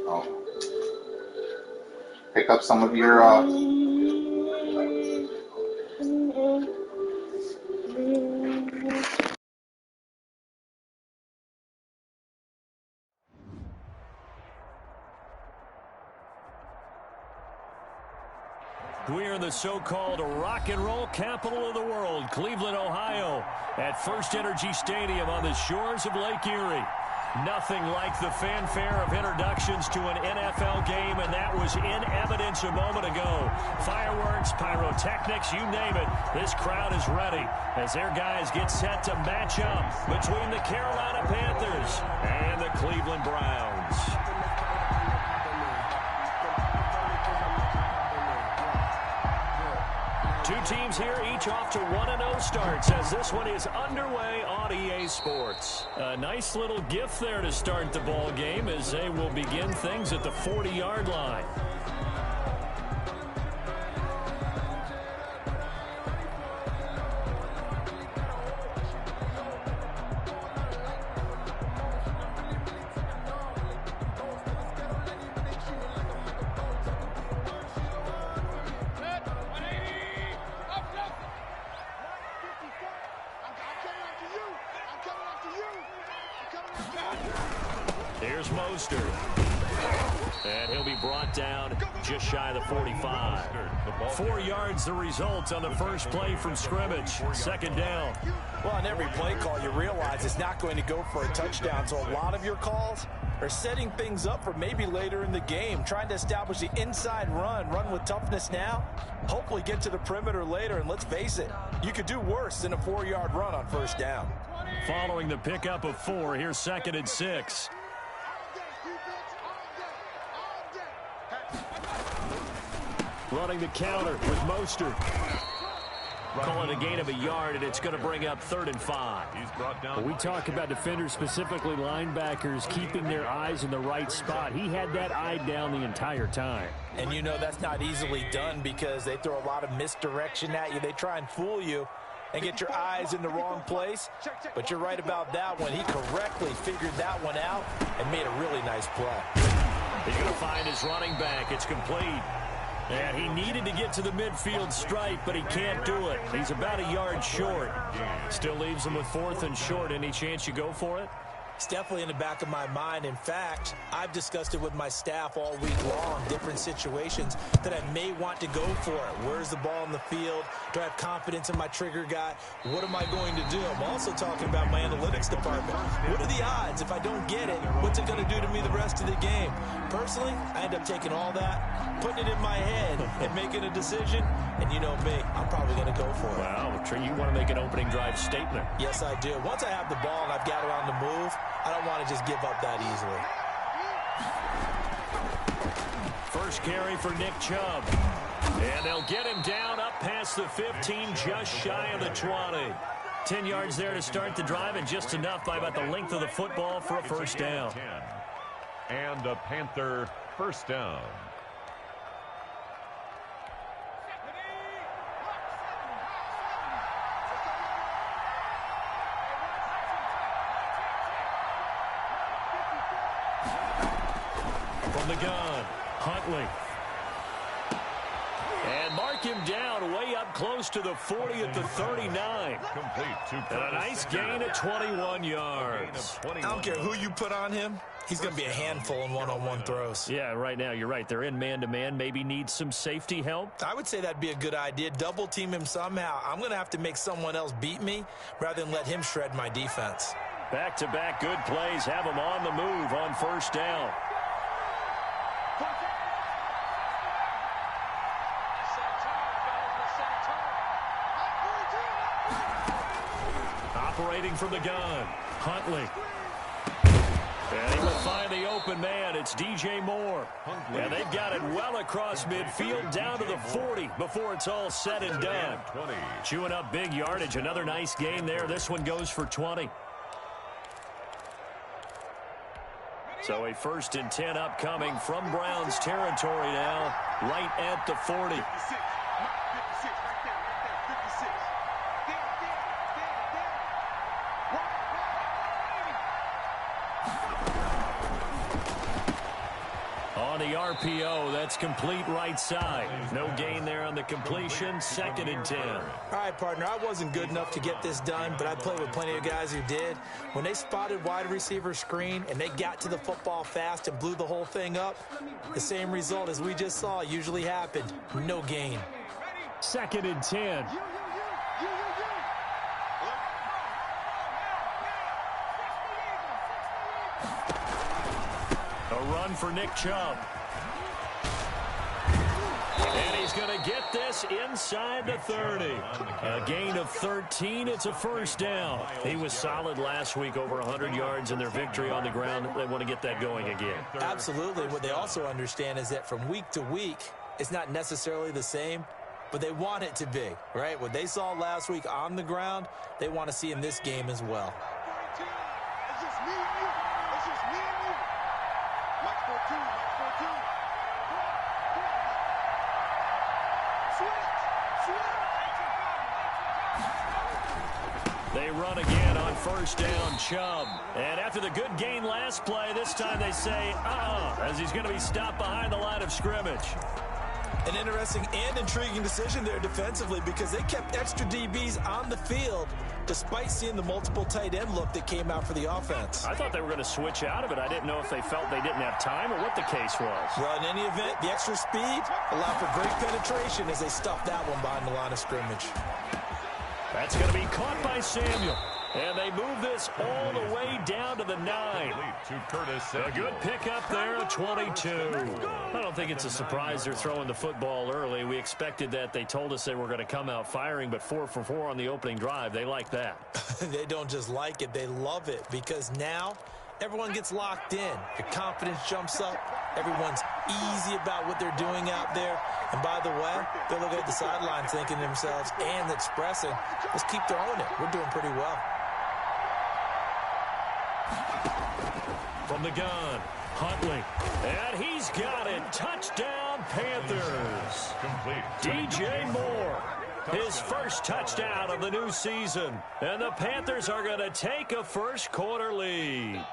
Oh. Pick up some of your We're in the so-called rock and roll capital of the world, Cleveland, Ohio, at First Energy Stadium on the shores of Lake Erie. Nothing like the fanfare of introductions to an NFL game, and that was in evidence a moment ago. Fireworks, pyrotechnics, you name it. This crowd is ready as their guys get set to match up between the Carolina Panthers and the Cleveland Browns. Two teams here, each off to 1-0 starts as this one is underway on EA Sports. A nice little gift there to start the ball game as they will begin things at the 40-yard line. Here's Mostert. And he'll be brought down just shy of the 45. 4 yards the result on the first play from scrimmage. Second down. Well, on every play call, you realize it's not going to go for a touchdown. So a lot of your calls are setting things up for maybe later in the game, trying to establish the inside run with toughness now, hopefully get to the perimeter later. And let's face it, you could do worse than a 4-yard run on first down. Following the pickup of 4, here's 2nd and 6. Running the counter with Mostert. Calling a gain of a yard, and it's going to bring up 3rd and 5. When we talk about defenders, specifically linebackers, keeping their eyes in the right spot, he had that eye down the entire time. And you know that's not easily done because they throw a lot of misdirection at you. They try and fool you and get your eyes in the wrong place. But you're right about that one. He correctly figured that one out and made a really nice play. He's going to find his running back. It's complete. And he needed to get to the midfield stripe, but he can't do it. He's about a yard short. Still leaves him with 4th and short. Any chance you go for it? It's definitely in the back of my mind. In fact, I've discussed it with my staff all week long, different situations that I may want to go for it. Where's the ball in the field? Do I have confidence in my trigger guy? What am I going to do? I'm also talking about my analytics department. What are the odds? If I don't get it, what's it going to do to me the rest of the game? Personally, I end up taking all that, putting it in my head, and making a decision. And you know me, I'm probably going to go for it. Wow, you want to make an opening drive statement. Yes, I do. Once I have the ball and I've got it on the move, I don't want to just give up that easily. First carry for Nick Chubb. And they'll get him down up past the 15, just shy of the 20. 10 yards there to start the drive, and just enough by about the length of the football for a first down. And a Panther first down. From the gun, Huntley. And mark him down way up close to the 40 at the 39. Complete. And a nice gain of 21 yards. I don't care who you put on him. He's going to be a handful in one-on-one throws. Yeah, right now, you're right. They're in man-to-man. Maybe need some safety help. I would say that'd be a good idea. Double team him somehow. I'm going to have to make someone else beat me rather than let him shred my defense. Back-to-back good plays have him on the move on first down. Operating from the gun, Huntley. And he will find the open man. It's DJ Moore. And they've got it well across midfield down to the 40 before it's all said and done. Chewing up big yardage. Another nice gain there. This one goes for 20. So a 1st and 10 upcoming from Browns territory now, right at the 40. RPO. That's complete right side. No gain there on the completion. 2nd and 10. All right, partner, I wasn't good enough to get this done, but I played with plenty of guys who did. When they spotted wide receiver screen and they got to the football fast and blew the whole thing up, the same result as we just saw usually happened. No gain. 2nd and 10. A run for Nick Chubb. And he's going to get this inside the 30. A gain of 13. It's a first down. He was solid last week, over 100 yards in their victory on the ground. They want to get that going again. Absolutely. What they also understand is that from week to week, it's not necessarily the same, but they want it to be, right? What they saw last week on the ground, they want to see in this game as well. It's just me and you. It's just me and you. Mike 14, Mike 14. They run again on first down, Chubb. And after the good gain last play, this time they say, as he's going to be stopped behind the line of scrimmage. An interesting and intriguing decision there defensively because they kept extra DBs on the field despite seeing the multiple tight end look that came out for the offense. I thought they were going to switch out of it. I didn't know if they felt they didn't have time or what the case was. Well, in any event, the extra speed allowed for great penetration as they stuffed that one behind the line of scrimmage. That's going to be caught by Samuel. And they move this all the way down to the 9. To Curtis A Samuel. good pickup there at 22. I don't think it's a surprise they're throwing the football early. We expected that. They told us they were going to come out firing, but 4 for 4 on the opening drive. They like that. They don't just like it, they love it because now everyone gets locked in. Your confidence jumps up. Everyone's easy about what they're doing out there. And by the way, they're looking at the sidelines thinking to themselves and expressing, let's keep throwing it. We're doing pretty well. From the gun, Huntley. And he's got it. Touchdown, Panthers. Complete. DJ Moore. His first touchdown of the new season. And the Panthers are going to take a first quarter lead.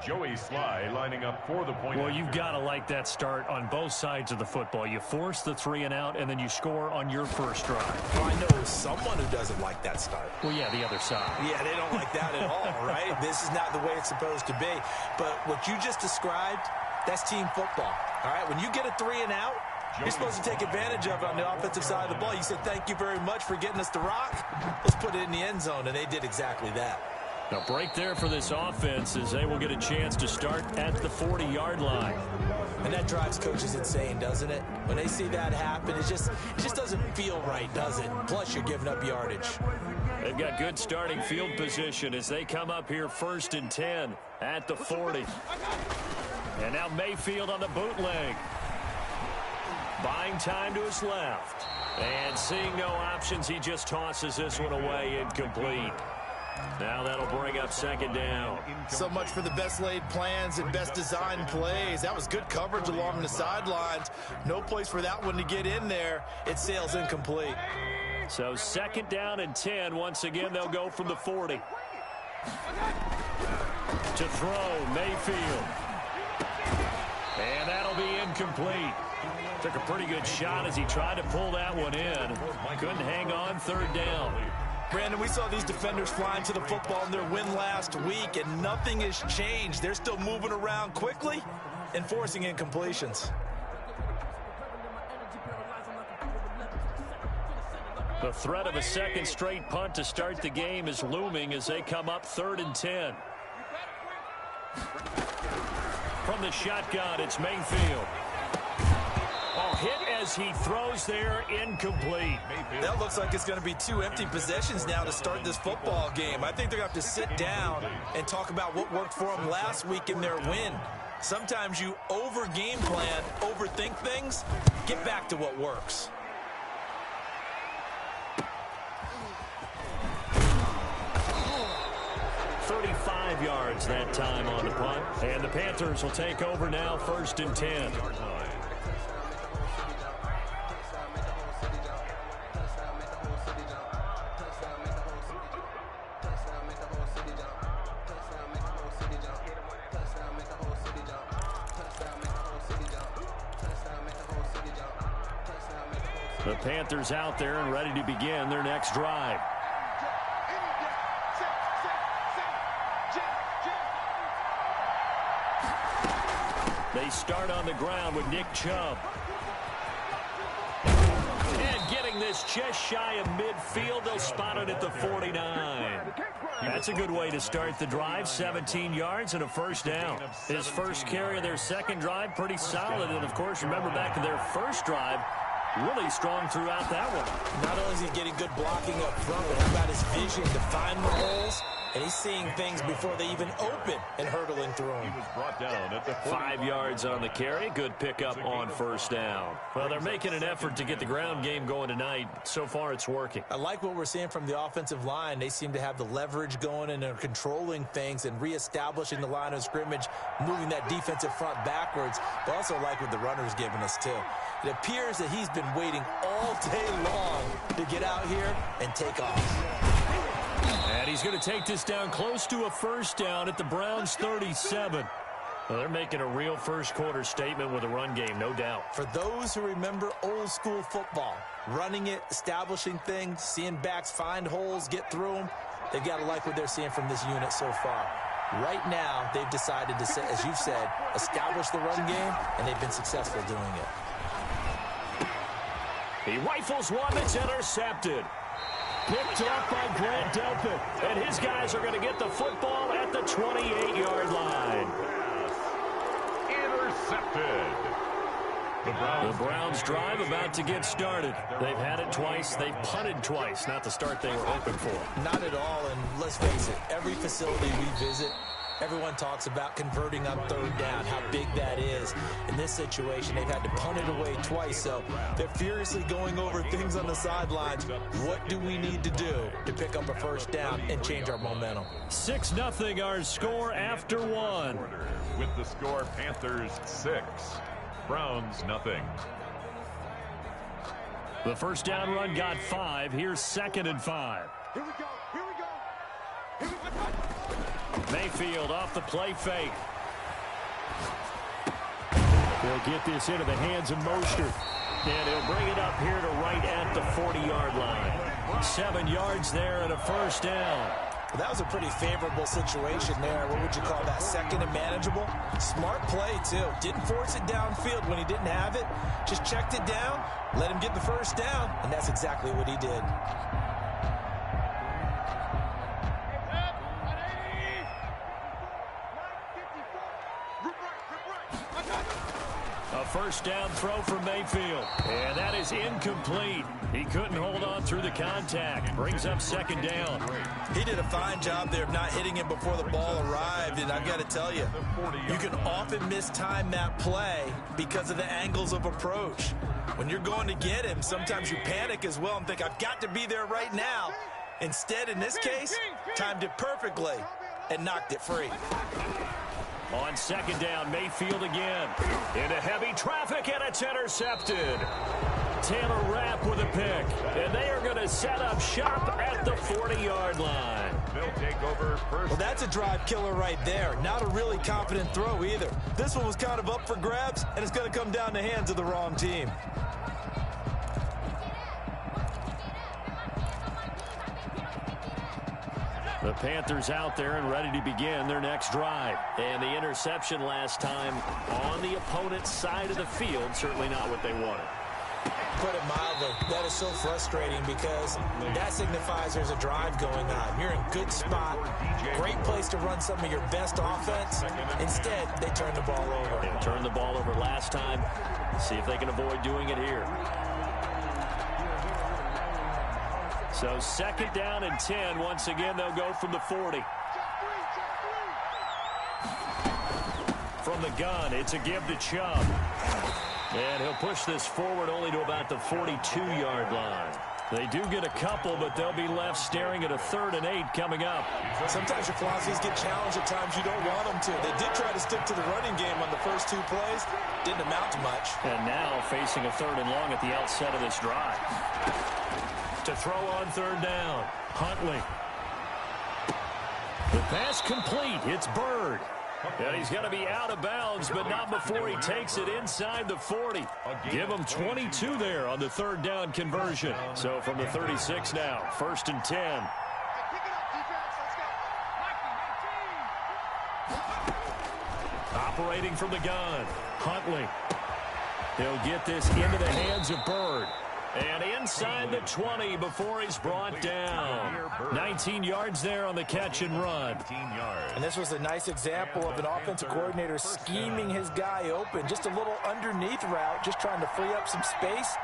Joey Sly lining up for the point. Well, you've got to like that start on both sides of the football. You force the 3 and out, and then you score on your first drive. Well, I know someone who doesn't like that start. Well, yeah, the other side. Yeah, they don't like that at all, right? This is not the way it's supposed to be. But what you just described, that's team football, all right? When you get a 3 and out, you're supposed to take advantage of it on the offensive side of the ball. You said, thank you very much for getting us the rock. Let's put it in the end zone, and they did exactly that. A break there for this offense as they will get a chance to start at the 40-yard line. And that drives coaches insane, doesn't it? When they see that happen, it just doesn't feel right, does it? Plus, you're giving up yardage. They've got good starting field position as they come up here 1st and 10 at the 40. And now Mayfield on the bootleg. Buying time to his left. And seeing no options, he just tosses this one away, incomplete. Now that'll bring up 2nd down. So much for the best laid plans and best designed plays. That was good coverage along the sidelines. No place for that one to get in there. It sails incomplete. So 2nd down and 10. Once again, they'll go from the 40. To throw, Mayfield. And that'll be incomplete. Took a pretty good shot as he tried to pull that one in. Couldn't hang on, 3rd down. Brandon, we saw these defenders flying to the football in their win last week, and nothing has changed. They're still moving around quickly and forcing incompletions. The threat of a 2nd straight punt to start the game is looming as they come up 3rd and 10. From the shotgun, it's Mayfield. Oh, hit as he throws there, incomplete. That looks like it's going to be 2 empty possessions now to start this football game. I think they're going to have to sit down and talk about what worked for them last week in their win. Sometimes you over-game plan, overthink things. Get back to what works. $35 yards that time on the punt. And the Panthers will take over now, 1st and 10. The Panthers out there and ready to begin their next drive. They start on the ground with Nick Chubb. And getting this just shy of midfield, they'll spot it at the 49. That's a good way to start the drive. 17 yards and a first down. His first carry of their second drive, pretty solid. And, of course, remember back to their first drive, really strong throughout that one. Not only is he getting good blocking up front, but how about his vision to find the holes? And he's seeing things before they even open and hurtling through them. He was brought down at the 5 yards on the carry. Good pickup on first down. Well, they're making an effort to get the ground game going tonight. So far, it's working. I like what we're seeing from the offensive line. They seem to have the leverage going and they're controlling things and reestablishing the line of scrimmage, moving that defensive front backwards. But also like what the runner's giving us, too. It appears that he's been waiting all day long to get out here and take off. And he's going to take this down close to a first down at the Browns' 37. Well, they're making a real first-quarter statement with a run game, no doubt. For those who remember old-school football, running it, establishing things, seeing backs find holes, get through them, they've got to like what they're seeing from this unit so far. Right now, they've decided to, as you've said, establish the run game, and they've been successful doing it. He rifles one that's intercepted. Picked off by Grant Delpit. And his guys are going to get the football at the 28-yard line. intercepted. The Browns drive about to get started. They've had it twice. They've punted twice. Not the start they were hoping for. Not at all, and let's face it, every facility we visit, everyone talks about converting on third down, how big that is. In this situation, they've had to punt it away twice, so they're furiously going over things on the sidelines. What do we need to do to pick up a first down and change our momentum? 6-0 our score after one. With the score, Panthers 6, Browns nothing. The first down run got 5. Here's 2nd and 5. Here we go. Here we go. Here we go. Mayfield off the play fake. They'll get this into the hands of Mostert. And he'll bring it up here to right at the 40-yard line. 7 yards there and a first down. Well, that was a pretty favorable situation there. What would you call that? Second and manageable? Smart play, too. Didn't force it downfield when he didn't have it. Just checked it down, let him get the first down, and that's exactly what he did. A first down throw for Mayfield. And that is incomplete. He couldn't hold on through the contact. Brings up 2nd down. He did a fine job there of not hitting him before the ball arrived, and I've got to tell you, you can often mistime that play because of the angles of approach. When you're going to get him, sometimes you panic as well and think, I've got to be there right now. Instead, in this case, timed it perfectly and knocked it free. On 2nd down, Mayfield again. Into heavy traffic, and it's intercepted. Taylor Rapp with a pick. And they are going to set up shop at the 40-yard line. They'll take over first. Well, that's a drive killer right there. Not a really confident throw either. This one was kind of up for grabs, and it's going to come down the hands of the wrong team. The Panthers out there and ready to begin their next drive. And the interception last time on the opponent's side of the field, certainly not what they wanted. Put it mildly, that is so frustrating because that signifies there's a drive going on. You're in good spot, great place to run some of your best offense. Instead, they turn the ball over. They turned the ball over last time. See if they can avoid doing it here. So 2nd down and 10. Once again, they'll go from the 40. From the gun, it's a give to Chubb. And he'll push this forward only to about the 42-yard line. They do get a couple, but they'll be left staring at a 3rd and 8 coming up. Sometimes your philosophies get challenged at times you don't want them to. They did try to stick to the running game on the first 2 plays. Didn't amount to much. And now facing a 3rd and long at the outset of this drive. To throw on 3rd down. Huntley. The pass complete. It's Bird. And he's going to be out of bounds, but not before he takes it inside the 40. Give him 22 there on the third down conversion. So from the 36 now, 1st and 10. Operating from the gun, Huntley. He'll get this into the hands of Byrd. And inside the 20 before he's brought down. 19 yards there on the catch and run. And this was a nice example of an offensive coordinator scheming his guy open. Just a little underneath route, just trying to free up some space.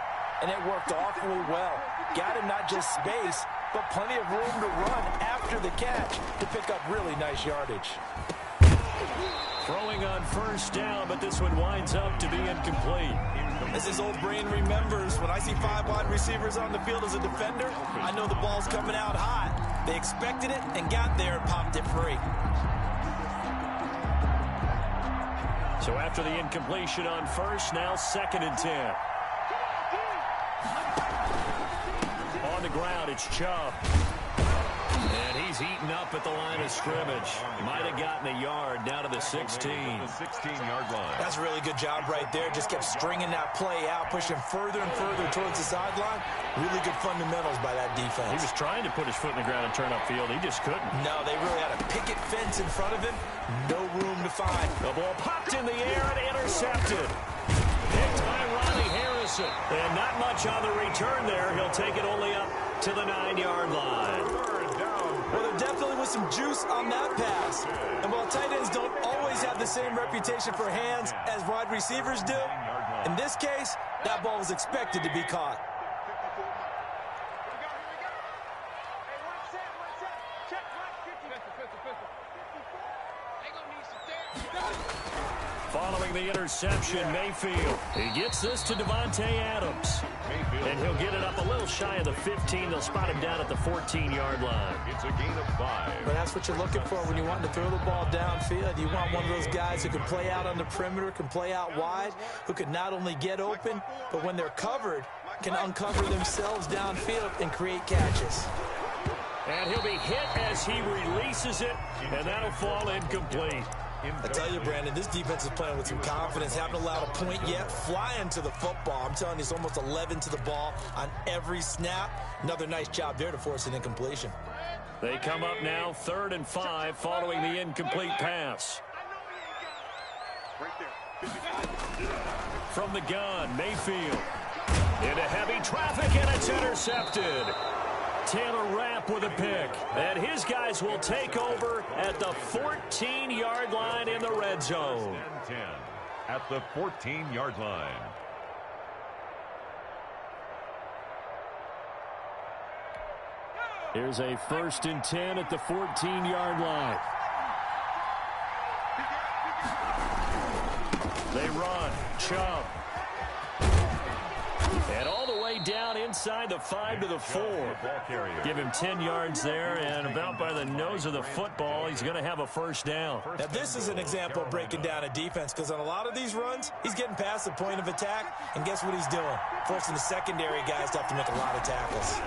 And it worked awfully well. Got him not just space, but plenty of room to run after the catch to pick up really nice yardage. Throwing on 1st down, but this one winds up to be incomplete. As his old brain remembers, when I see 5 wide receivers on the field as a defender, I know the ball's coming out hot. They expected it and got there and popped it free. So after the incompletion on 1st, now 2nd and 10. On the ground, it's Chubb. And he's eaten up at the line of scrimmage. Might have gotten a yard down to the 16. The 16-yard line. That's a really good job right there. Just kept stringing that play out, pushing further and further towards the sideline. Really good fundamentals by that defense. He was trying to put his foot in the ground and turn upfield. He just couldn't. No, they really had a picket fence in front of him. No room to find. The ball popped in the air and intercepted. Picked by Ronnie Harrison. And not much on the return there. He'll take it only up to the 9-yard line. Well, there definitely was some juice on that pass. And while tight ends don't always have the same reputation for hands as wide receivers do, in this case, that ball was expected to be caught. Following the interception, Mayfield. He gets this to Devontae Adams. And he'll get it up a little shy of the 15. They'll spot him down at the 14-yard line. It's a gain of 5. But that's what you're looking for when you want to throw the ball downfield. You want one of those guys who can play out on the perimeter, can play out wide, who can not only get open, but when they're covered, can uncover themselves downfield and create catches. And he'll be hit as he releases it, and that'll fall incomplete. I tell you, Brandon, this defense is playing with some confidence. Haven't allowed a point yet. Flying to the football. I'm telling you, it's almost 11 to the ball on every snap. Another nice job there to force an incompletion. They come up now 3rd and 5 following the incomplete pass. From the gun, Mayfield. Into heavy traffic, and it's intercepted. Taylor Rapp with a pick. And his guys will take over at the 14-yard line in the red zone. 10 at the 14-yard line. Here's a 1st and 10 at the 14-yard line. They run. Chubb. And all the way down inside the 5 to the 4. Give him 10 yards there, and about by the nose of the football, he's going to have a 1st down. Now, this is an example of breaking down a defense, because on a lot of these runs, he's getting past the point of attack, and guess what he's doing? Forcing the secondary guys to have to make a lot of tackles.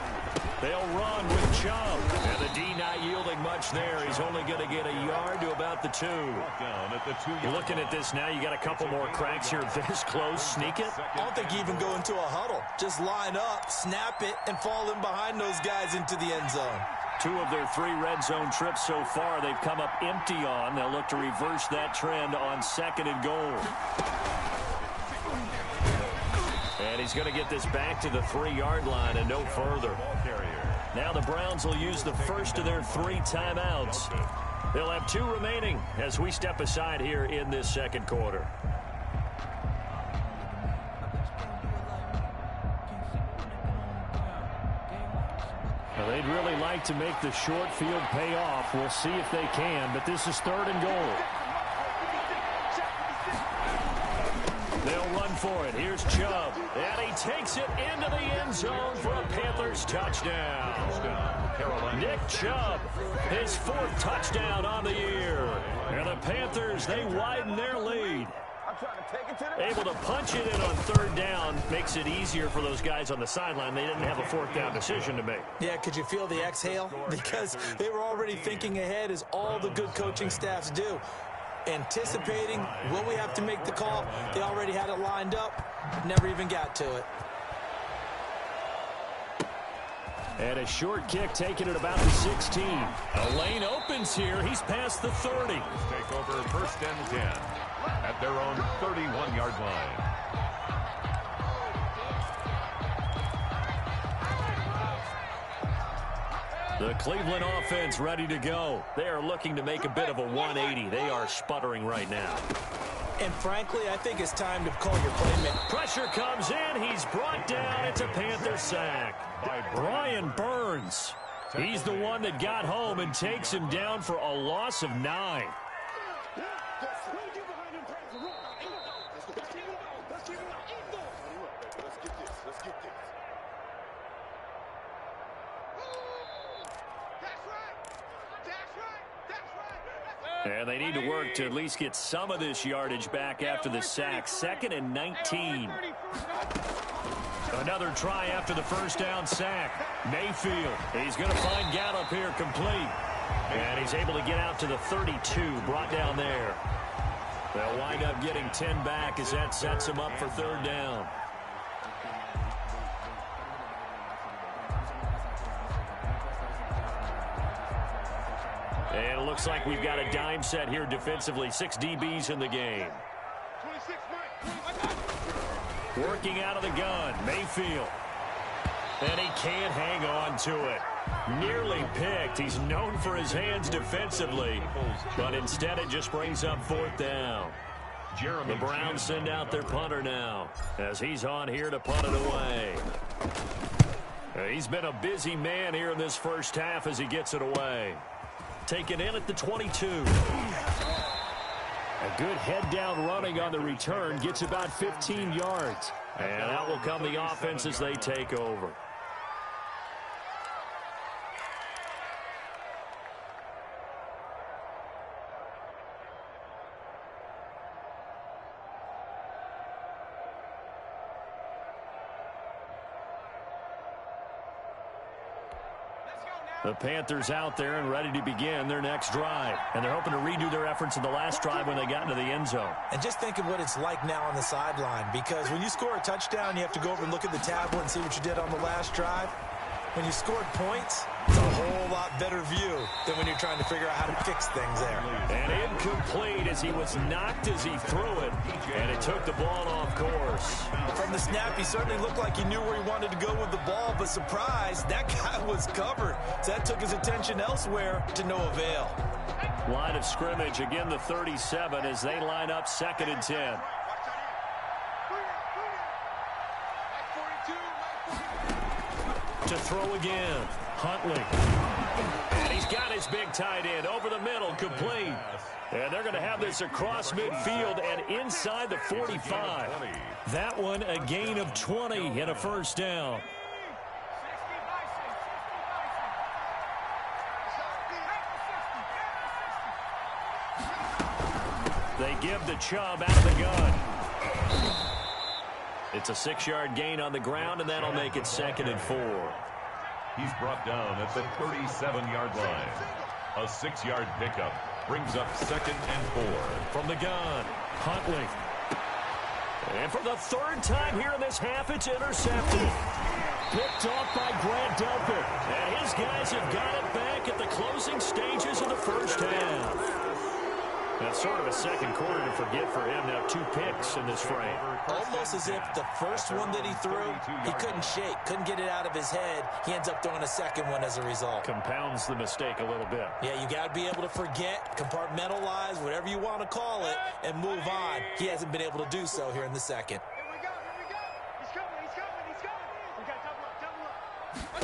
They'll run with Chubb, and the D not yielding much there. He's only going to get a yard to about the 2. Down at the 2-yard line. Looking at this now, you got a couple more cracks here. This close, sneak it. I don't think you even go into a huddle. Just line up, snap it, and fall in behind those guys into the end zone. 2 of their 3 red zone trips so far, they've come up empty on. They'll look to reverse that trend on 2nd and goal. And he's going to get this back to the 3-yard line and no further. Now the Browns will use the first of their 3 timeouts. They'll have 2 remaining as we step aside here in this 2nd quarter. Well, they'd really like to make the short field pay off. We'll see if they can, but this is 3rd and goal. They'll run for it. Here's Chubb. And he takes it into the end zone for a Panthers touchdown. Nick Chubb, his 4th touchdown on the year. And the Panthers, they widen their lead. Able to punch it in on 3rd down makes it easier for those guys on the sideline. They didn't have a 4th down decision to make. Yeah, could you feel the exhale? Because they were already thinking ahead, as all the good coaching staffs do. anticipating, will we have to make the call? They already had it lined up, never even got to it. And a short kick taken at about the 16. A lane opens here. He's past the 30. Take over 1st and 10 at their own 31-yard line. The Cleveland offense ready to go. They are looking to make a bit of a 180. They are sputtering right now. And frankly, I think it's time to call your playmaker. Pressure comes in. He's brought down. It's a Panther sack. Brian Burns. He's the one that got home and takes him down for a loss of 9. And they need to work to at least get some of this yardage back after the sack. 2nd and 19. Another try after the first down sack. Mayfield. He's going to find Gallup here complete. And he's able to get out to the 32, brought down there. They'll wind up getting 10 back as that sets him up for 3rd down. And it looks like we've got a dime set here defensively. 6 DBs in the game. Working out of the gun, Mayfield. And he can't hang on to it. Nearly picked. He's known for his hands defensively. But instead it just brings up 4th down. The Browns send out their punter now as he's on here to punt it away. He's been a busy man here in this first half as he gets it away. Taken in at the 22. A good head down running on the return. Gets about 15 yards. And out will come the offense as they take over. The Panthers out there and ready to begin their next drive. And they're hoping to redo their efforts in the last drive when they got into the end zone. And just think of what it's like now on the sideline, because when you score a touchdown, you have to go over and look at the tablet and see what you did on the last drive. When you scored points, it's a whole lot better view than when you're trying to figure out how to fix things there. And incomplete as he was knocked as he threw it, and it took the ball off course. From the snap, he certainly looked like he knew where he wanted to go with the ball, but surprise, that guy was covered. So that took his attention elsewhere to no avail. Line of scrimmage, again the 37 as they line up 2nd and 10. To throw again, Huntley. And he's got his big tight end over the middle, complete. And they're going to have this across midfield and inside the 45. That one a gain of 20 and a 1st down. They give the Chubb out of the gun. It's a 6-yard gain on the ground, and that'll make it 2nd and 4. He's brought down at the 37-yard line. A 6-yard pickup brings up 2nd and 4. From the gun, Huntley. And for the 3rd time here in this half, it's intercepted. Picked off by Grant Delpit. And his guys have got it back at the closing stages of the first half. That's sort of a second quarter to forget for him. Now 2 picks in this frame. Almost as if the first one that he threw, he couldn't shake, couldn't get it out of his head. He ends up throwing a second one as a result. Compounds the mistake a little bit. Yeah, you got to be able to forget, compartmentalize, whatever you want to call it, and move on. He hasn't been able to do so here in the second. Here we go. He's coming. We got to double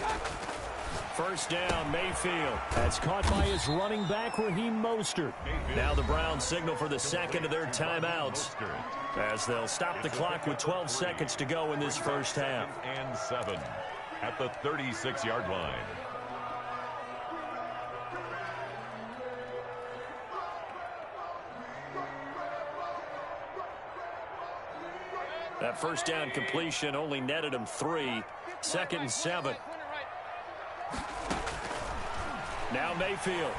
up. First down, Mayfield. That's caught by his running back, Raheem Mostert. Now the Browns signal for the second of their timeouts as they'll stop the clock with 12 seconds to go in this first half. And 7 at the 36-yard line. That first down completion only netted him 3. 2nd and 7. Now Mayfield.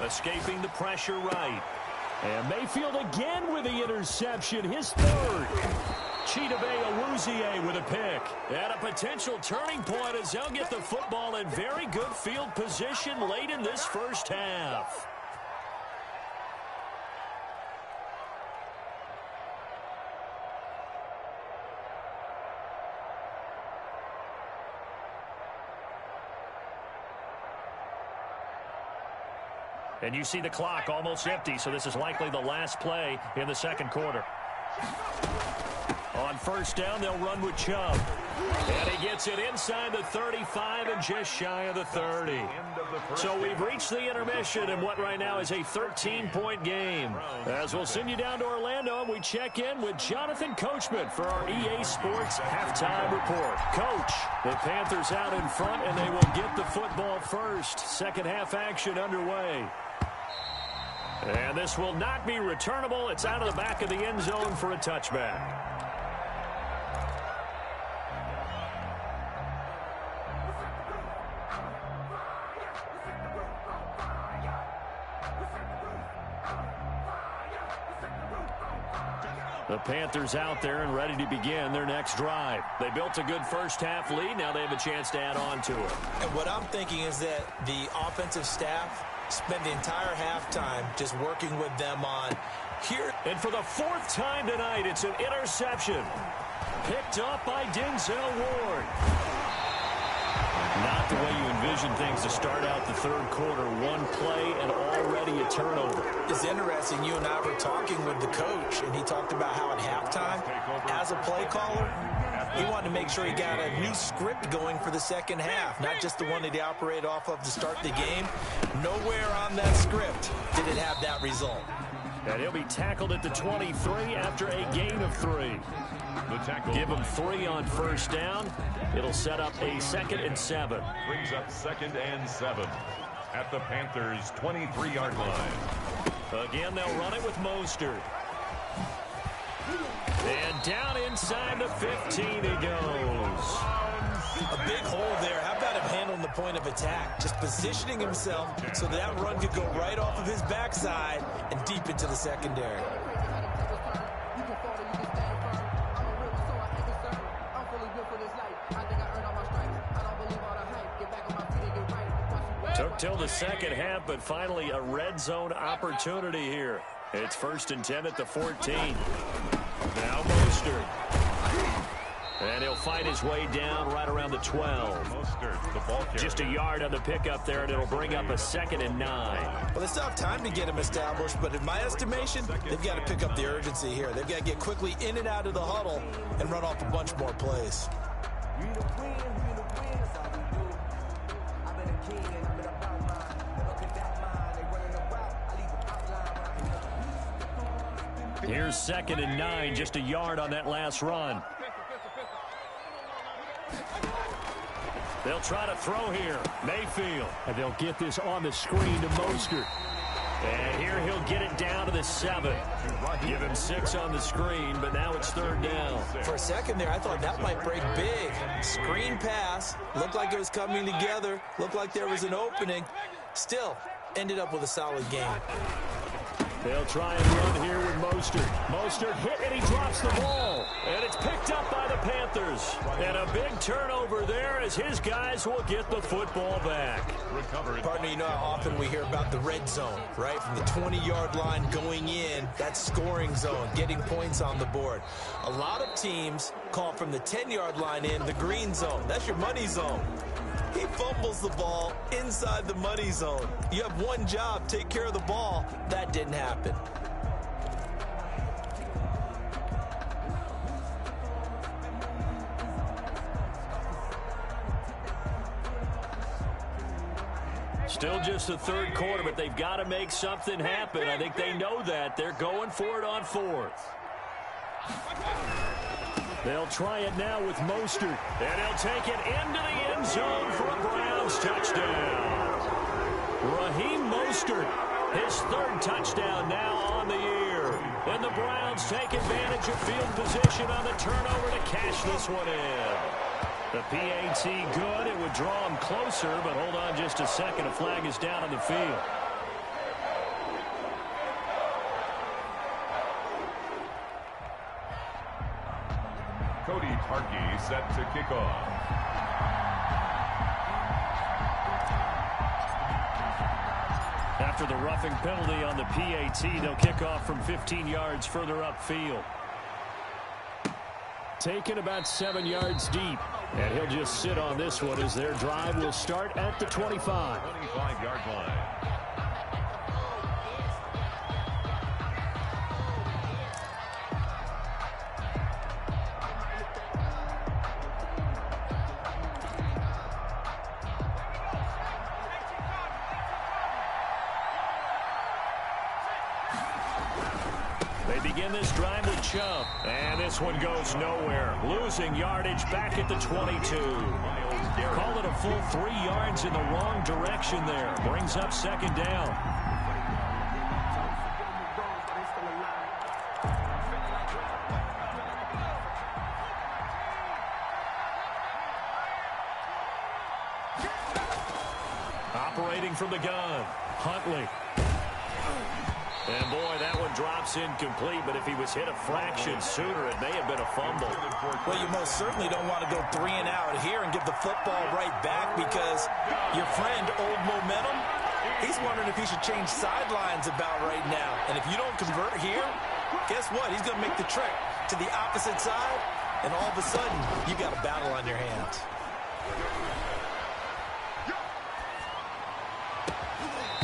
Escaping the pressure right. And Mayfield again with the interception, his third. Chidobe Awuzie with a pick. And a potential turning point as they'll get the football in very good field position late in this first half. And you see the clock almost empty, so this is likely the last play in the second quarter. On first down, they'll run with Chubb. And he gets it inside the 35 and just shy of the 30. So we've reached the intermission in what right now is a 13-point game. As we'll send you down to Orlando, and we check in with Jonathan Coachman for our EA Sports Halftime Report. Coach, the Panthers out in front, and they will get the football first. Second half action underway. And this will not be returnable. It's out of the back of the end zone for a touchback. The Panthers out there and ready to begin their next drive. They built a good first half lead. Now they have a chance to add on to it. And what I'm thinking is that the offensive staff spent the entire halftime just working with them on here. And for the fourth time tonight, it's an interception. Picked up by Denzel Ward. Not the way you envision things to start out the third quarter. One play and already a turnover. It's interesting. You and I were talking with the coach, and he talked about how at halftime, as a play caller, he wanted to make sure he got a new script going for the second half, not just the one that he operated off of to start the game. Nowhere on that script did it have that result. And he'll be tackled at the 23 after a gain of 3. Give him 3 on first down. It'll set up a 2nd and 7. Brings up 2nd and 7 at the Panthers' 23-yard line. Again, they'll run it with Mostert. And down inside the 15 he goes. A big hole there. How about him handling the point of attack? Just positioning himself so that run could go right off of his backside and deep into the secondary. Took till the second half, but finally a red zone opportunity here. It's 1st and 10 at the 14. Now Mostert. And he'll fight his way down right around the 12. Mostert, the ball carrier. Just a yard on the pickup there, and it'll bring up a 2nd and 9. Well, they still have time to get him established, but in my estimation, they've got to pick up the urgency here. They've got to get quickly in and out of the huddle and run off a bunch more plays. Here's 2nd and 9, just a yard on that last run. They'll try to throw here. Mayfield. And they'll get this on the screen to Mostert. And here he'll get it down to the 7. Give him 6 on the screen, but now it's 3rd down. For a second there, I thought that might break big. Screen pass. Looked like it was coming together. Looked like there was an opening. Still, ended up with a solid game. They'll try and run here with Mostert. Mostert hit, and he drops the ball. And it's picked up by the Panthers. And a big turnover there as his guys will get the football back. Partner, you know how often we hear about the red zone, right? From the 20-yard line going in, that scoring zone, getting points on the board. A lot of teams call from the 10-yard line in the green zone. That's your money zone. He fumbles the ball inside the money zone. You have one job, take care of the ball. That didn't happen. Still just the third quarter, but they've got to make something happen. I think they know that. They're going for it on 4th. They'll try it now with Mostert. And he'll take it into the end zone for a Browns touchdown. Raheem Mostert, his 3rd touchdown now on the year. And the Browns take advantage of field position on the turnover to cash this one in. The PAT good. It would draw him closer, but hold on just a second. A flag is down on the field. set to kick off. After the roughing penalty on the PAT, they'll kick off from 15 yards further upfield. Taken about 7 yards deep. And he'll just sit on this one as their drive will start at the 25. 25-yard line. Begin this drive with Chubb. And this one goes nowhere. Losing yardage back at the 22. Call it a full 3 yards in the wrong direction there. Brings up second down. Operating from the gun, Huntley. And, boy, that one drops incomplete, but if he was hit a fraction sooner, it may have been a fumble. Well, you most certainly don't want to go 3 and out here and give the football right back because your friend, Old Momentum, he's wondering if he should change sidelines about right now. And if you don't convert here, guess what? He's going to make the trek to the opposite side, and all of a sudden, you got a battle on your hands.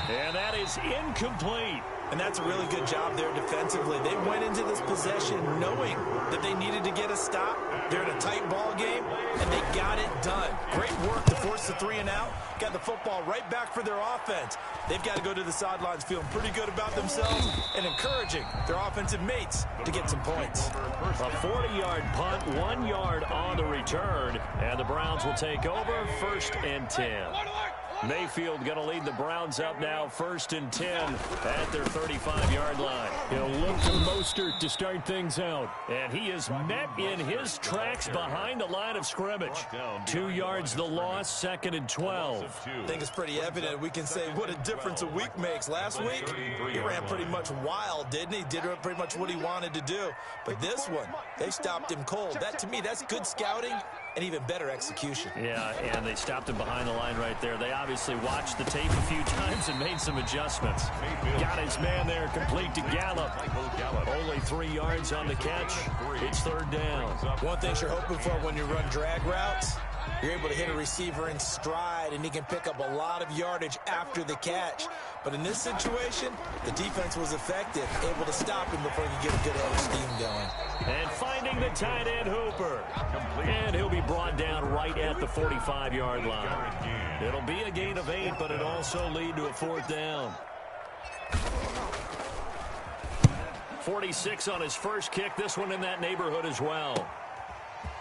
And that is incomplete. And that's a really good job there defensively. They went into this possession knowing that they needed to get a stop. They're in a tight ball game, and they got it done. Great work to force the 3 and out. Got the football right back for their offense. They've got to go to the sidelines feeling pretty good about themselves and encouraging their offensive mates to get some points. A 40-yard punt, 1 yard on the return, and the Browns will take over 1st and 10. Mayfield going to lead the Browns up now 1st and 10 at their 35-yard line. He'll look to Mostert to start things out. And he is met in his tracks behind the line of scrimmage. 2 yards the loss, 2nd and 12. I think it's pretty evident. We can say what a difference a week makes. Last week, he ran pretty much wild, didn't he? Did pretty much what he wanted to do. But this one, they stopped him cold. That, to me, that's good scouting and even better execution. Yeah, and they stopped him behind the line right there. They obviously watched the tape a few times and made some adjustments. Got his man there, complete to Gallup. Only 3 yards on the catch. It's 3rd down. One thing you're hoping for when you run drag routes, you're able to hit a receiver in stride, and he can pick up a lot of yardage after the catch. But in this situation, the defense was effective, able to stop him before he get a good edge steam going. And finding the tight end, Hooper. And he'll be brought down right at the 45-yard line. It'll be a gain of 8, but it also lead to a 4th down. 46 on his first kick. This one in that neighborhood as well.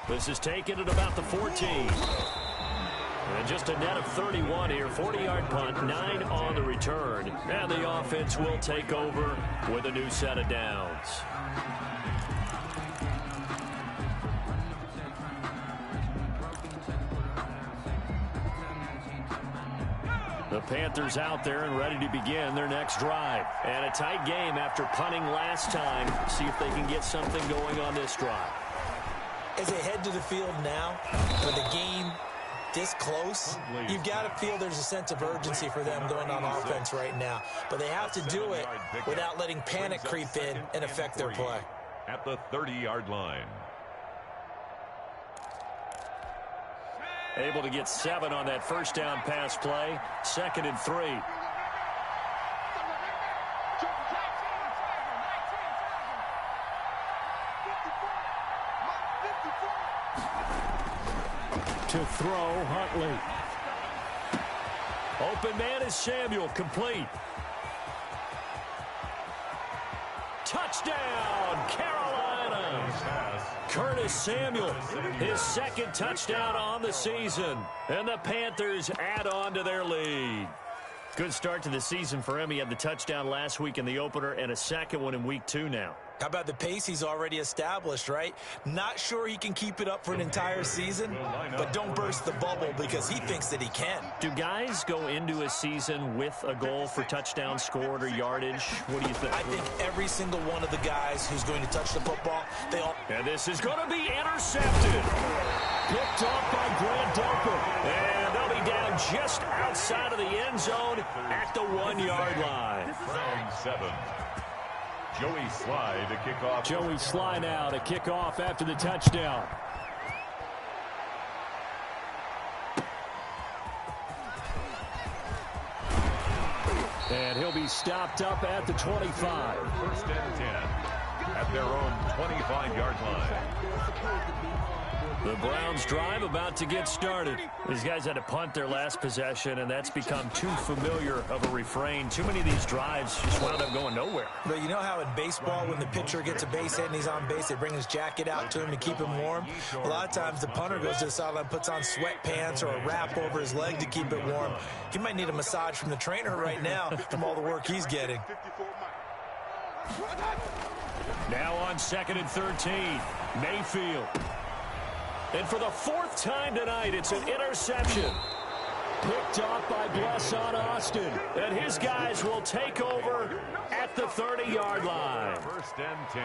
This is taken at about the 14. And just a net of 31 here. 40-yard punt, 9 on the return. And the offense will take over with a new set of downs. The Panthers out there and ready to begin their next drive. And a tight game after punting last time. See if they can get something going on this drive. As they head to the field now, with the game this close, you've got to feel there's a sense of urgency for them going on offense right now. But they have to do it without letting panic creep in and affect their play. At the 30-yard line. Able to get 7 on that first down pass play. 2nd and 3. To throw, Huntley. Open man is Samuel, complete. Touchdown, Carolina. Curtis Samuel, his 2nd touchdown on the season. And the Panthers add on to their lead. Good start to the season for him. He had the touchdown last week in the opener and a 2nd one in week 2 now. How about the pace he's already established, right? Not sure he can keep it up for an entire season, but don't burst the bubble because he thinks that he can. Do guys go into a season with a goal for touchdown scored or yardage? What do you think? I think every single one of the guys who's going to touch the football, they all... And this is going to be intercepted. Picked off by Grant Delpit. And they'll be down just outside of the end zone at the 1-yard line. Round 7. Joey Sly to kick off. Joey Sly now to kick off after the touchdown. And he'll be stopped up at the 25. First and 10 at their own 25-yard line. The Browns drive about to get started. These guys had to punt their last possession, and that's become too familiar of a refrain. Too many of these drives just wound up going nowhere. But you know how in baseball, when the pitcher gets a base hit and he's on base, they bring his jacket out to him to keep him warm? A lot of times the punter goes to the sideline, puts on sweatpants or a wrap over his leg to keep it warm. He might need a massage from the trainer right now from all the work he's getting. Now on 2nd and 13, Mayfield. And for the 4th time tonight, it's an interception. Picked off by Blesson Austin. And his guys will take over at the 30-yard line. First and 10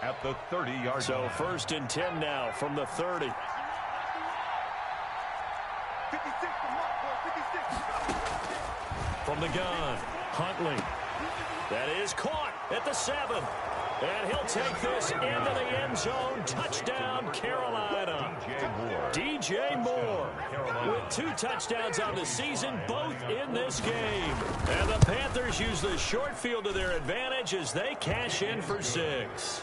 at the 30-yard line. So 1st and 10 now from the 30. 56 From the gun, Huntley. That is caught at the 7. And he'll take this into the end zone. Touchdown, Carolina. DJ Moore with 2 touchdowns on the season, both in this game. And the Panthers use the short field to their advantage as they cash in for 6.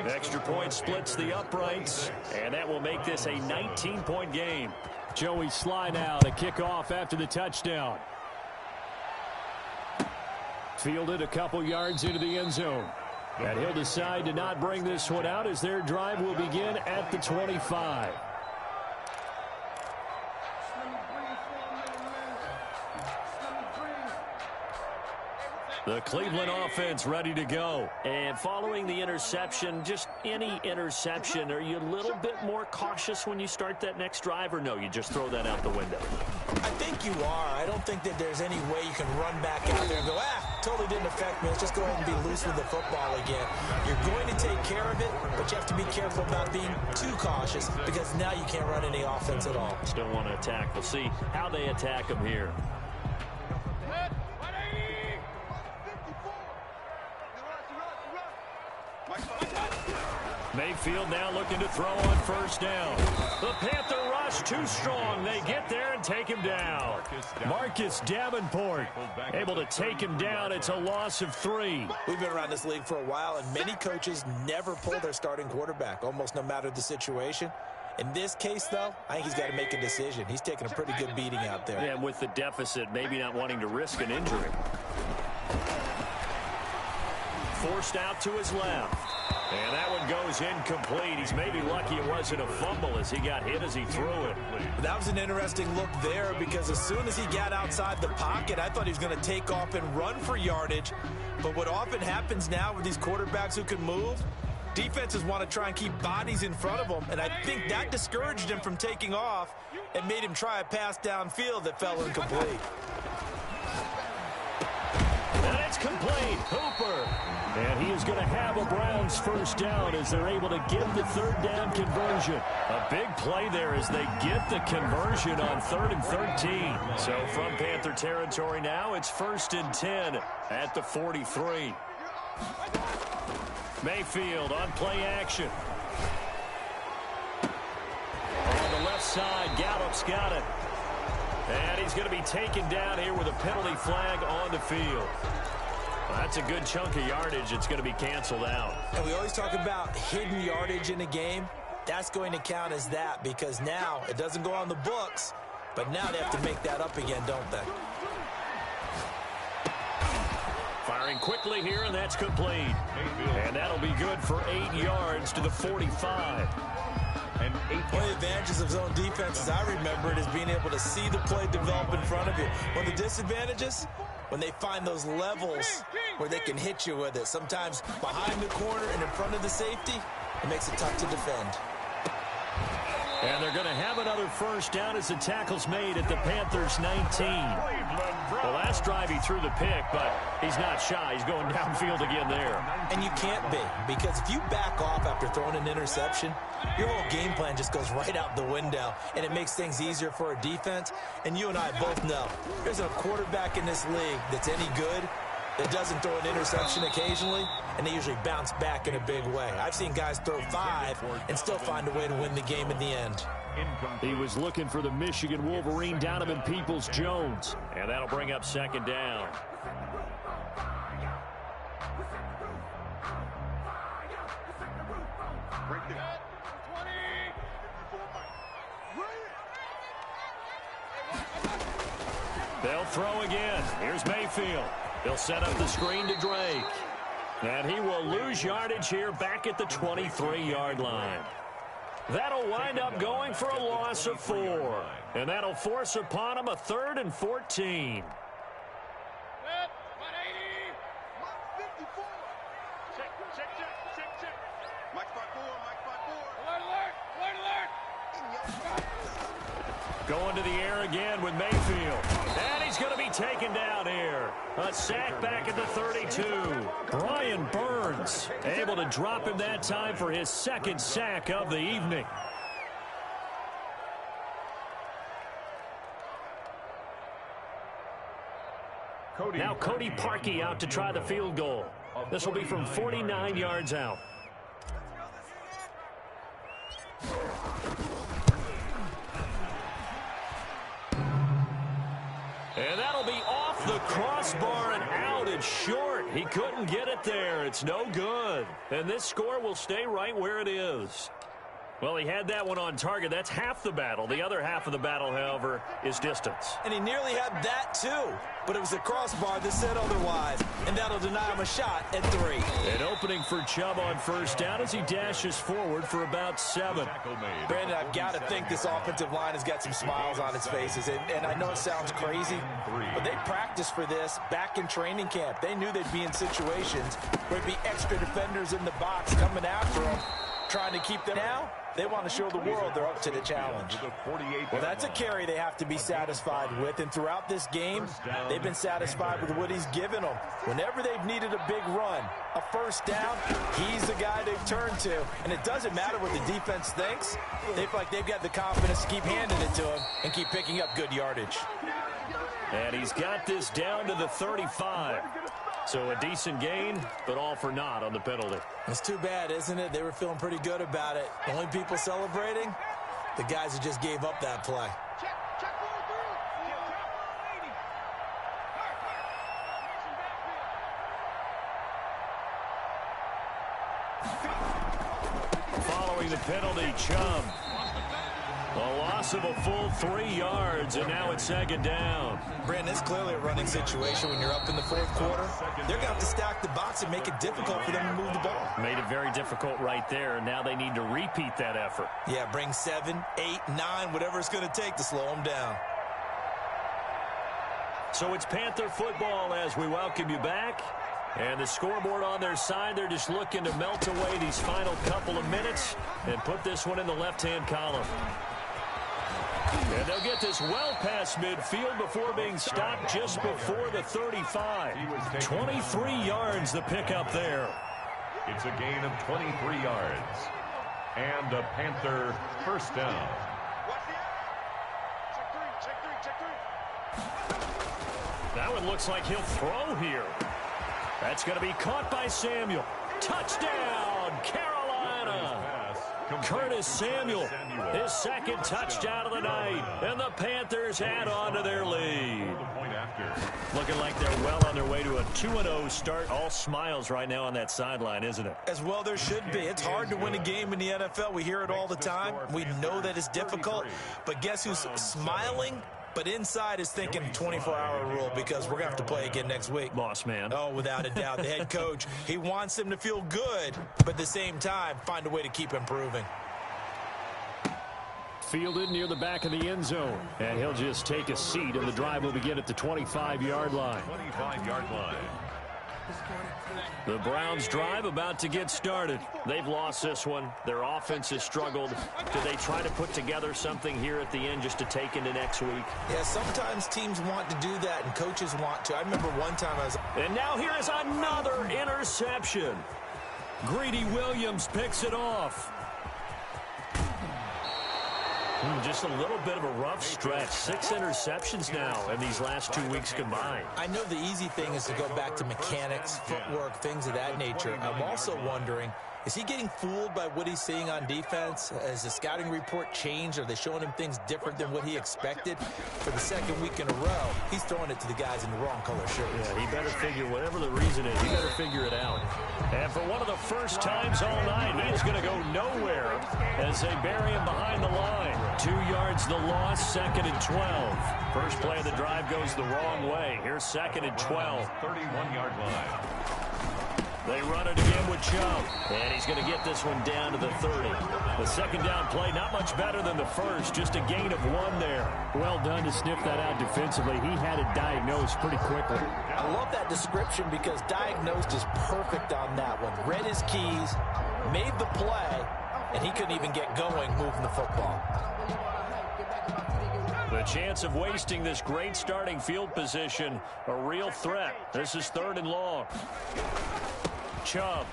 Extra point splits the uprights, and that will make this a 19-point game. Joey Sly now to kick off after the touchdown. Fielded a couple yards into the end zone. And he'll decide to not bring this one out as their drive will begin at the 25. The Cleveland offense ready to go. And following the interception, just any interception, are you a little bit more cautious when you start that next drive, or no, you just throw that out the window? I think you are. I don't think that there's any way you can run back out there and go, totally didn't affect me. Let's just go ahead and be loose with the football again. You're going to take care of it, but you have to be careful about being too cautious because now you can't run any offense at all. Still want to attack. We'll see how they attack them here. Mayfield now looking to throw on 1st down. The Panther rush too strong. They get there and take him down. Marcus Davenport able to take him down. It's a loss of 3. We've been around this league for a while, and many coaches never pull their starting quarterback, almost no matter the situation. In this case, though, I think he's got to make a decision. He's taking a pretty good beating out there. Yeah, and with the deficit, maybe not wanting to risk an injury. Forced out to his left. And that one goes incomplete. He's maybe lucky it wasn't a fumble as he got hit as he threw it. That was an interesting look there because as soon as he got outside the pocket, I thought he was going to take off and run for yardage. But what often happens now with these quarterbacks who can move, defenses want to try and keep bodies in front of them. And I think that discouraged him from taking off and made him try a pass downfield that fell incomplete. And it's complete. Hooper. And he is going to have a Browns 1st down as they're able to get the 3rd down conversion. A big play there as they get the conversion on 3rd and 13. So from Panther territory now, it's 1st and 10 at the 43. Mayfield on play action. On the left side, Gallup's got it. And he's going to be taken down here with a penalty flag on the field. Well, that's a good chunk of yardage. It's going to be canceled out. And we always talk about hidden yardage in a game. That's going to count as that because now it doesn't go on the books, but now they have to make that up again, don't they? Firing quickly here, and that's complete. And that'll be good for 8 yards to the 45. And 8 One of the advantages of zone defense, as I remember it, is being able to see the play develop in front of you. One of the disadvantages, when they find those levels where they can hit you with it. Sometimes behind the corner and in front of the safety, it makes it tough to defend. And they're going to have another first down as the tackle's made at the Panthers' 19. The last drive he threw the pick, but he's not shy. He's going downfield again there. And you can't be, because if you back off after throwing an interception, your whole game plan just goes right out the window, and it makes things easier for a defense. And you and I both know there's a quarterback in this league that's any good that doesn't throw an interception occasionally, and they usually bounce back in a big way. I've seen guys throw 5 and still find a way to win the game in the end. He was looking for the Michigan Wolverine, Donovan Peoples-Jones. And that'll bring up second down. They'll throw again. Here's Mayfield. He'll set up the screen to Drake. And he will lose yardage here back at the 23-yard line. That'll wind up going for a loss of 4. And that'll force upon him a 3rd and 14. Going to the air again with Mayfield. And he's going to be taken down here. A sack back at the 32. Brian Burns able to drop him that time for his 2nd sack of the evening. Now Cody Parkey out to try the field goal. This will be from 49 yards out. And that'll be off the crossbar and out. It's short. He couldn't get it there. It's no good. And this score will stay right where it is. Well, he had that one on target. That's half the battle. The other half of the battle, however, is distance. And he nearly had that, too. But it was the crossbar that said otherwise. And that'll deny him a shot at 3. An opening for Chubb on first down as he dashes forward for about 7. Brandon, I've got to think this offensive line has got some smiles on its faces. And I know it sounds crazy, but they practiced for this back in training camp. They knew they'd be in situations where there'd be extra defenders in the box coming after them, trying to keep them out. They want to show the world they're up to the challenge. Well, that's a carry they have to be satisfied with. And throughout this game, they've been satisfied with what he's given them. Whenever they've needed a big run, a first down, he's the guy they've turned to. And it doesn't matter what the defense thinks. They feel like they've got the confidence to keep handing it to him and keep picking up good yardage. And he's got this down to the 35. So a decent gain, but all for naught on the penalty. It's too bad, isn't it? They were feeling pretty good about it. The only people celebrating, the guys who just gave up that play. Following the penalty, Chubb. A loss of a full 3 yards, and now it's second down. Brandon, it's clearly a running situation when you're up in the 4th quarter. They're going to have to stack the box and make it difficult for them to move the ball. Made it very difficult right there, and now they need to repeat that effort. Yeah, bring 7, 8, 9, whatever it's going to take to slow them down. So it's Panther football as we welcome you back. And the scoreboard on their side, they're just looking to melt away these final couple of minutes and put this one in the left-hand column. And they'll get this well past midfield before being stopped just before the 35. 23 yards the pickup there. It's a gain of 23 yards. And a Panther first down. That one looks like he'll throw here. That's going to be caught by Samuel. Touchdown, Carolina. Curtis Samuel, his 2nd touchdown of the night. And the Panthers add on to their lead. Looking like they're well on their way to a 2-0 start. All smiles right now on that sideline, isn't it? As well there should be. It's hard to win a game in the NFL. We hear it all the time. We know that it's difficult. But guess who's smiling? But inside is thinking 24-hour rule because we're going to have to play again next week. Boss man. Oh, without a doubt. The head coach, he wants them to feel good, but at the same time, find a way to keep improving. Fielded near the back of the end zone. And he'll just take a seat, and the drive will begin at the 25-yard line. 25-yard line. The Browns drive about to get started. They've lost this one. Their offense has struggled. Do they try to put together something here at the end just to take into next week? Yeah, sometimes teams want to do that and coaches want to. I remember one time I was... And now here is another interception. Greedy Williams picks it off. Just a little bit of a rough stretch. 6 interceptions now in these last 2 weeks combined. I know the easy thing is to go back to mechanics, footwork, things of that nature. I'm also wondering, is he getting fooled by what he's seeing on defense? Has the scouting report changed? Are they showing him things different than what he expected? For the second week in a row, he's throwing it to the guys in the wrong color shirts. Yeah, he better figure, whatever the reason is, he better figure it out. And for one of the first times all night, he is going to go nowhere as they bury him behind the line. 2 yards the loss, 2nd and 12. First play of the drive goes the wrong way. Here's 2nd and 12. 31-yard line. They run it again with Chubb, and he's going to get this one down to the 30. The second down play, not much better than the first, just a gain of 1 there. Well done to sniff that out defensively. He had it diagnosed pretty quickly. I love that description because diagnosed is perfect on that one. Read his keys, made the play, and he couldn't even get going moving the football. The chance of wasting this great starting field position, a real threat. This is 3rd and long. Chubb.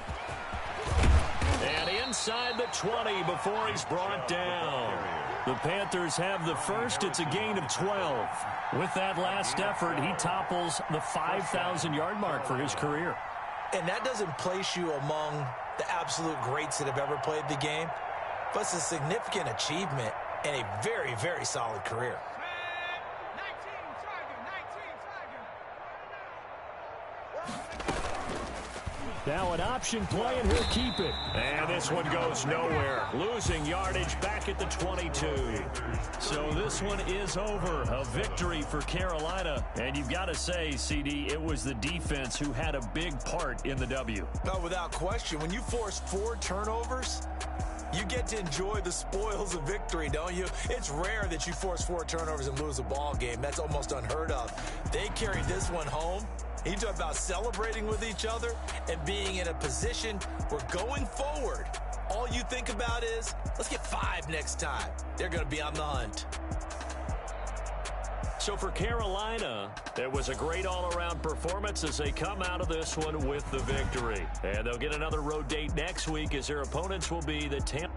And inside the 20 before he's brought down. The Panthers have the first. It's a gain of 12. With that last effort, he topples the 5,000-yard mark for his career. And that doesn't place you among the absolute greats that have ever played the game, but it's a significant achievement and a very, very solid career. Now an option play, and he'll keep it. And this one goes nowhere. Losing yardage back at the 22. So this one is over. A victory for Carolina. And you've got to say, CD, it was the defense who had a big part in the W. No, without question. When you force 4 turnovers, you get to enjoy the spoils of victory, don't you? It's rare that you force 4 turnovers and lose a ball game. That's almost unheard of. They carried this one home. You talk about celebrating with each other and being in a position where going forward, all you think about is, let's get 5 next time. They're going to be on the hunt. So for Carolina, it was a great all-around performance as they come out of this one with the victory. And they'll get another road date next week as their opponents will be the Tampa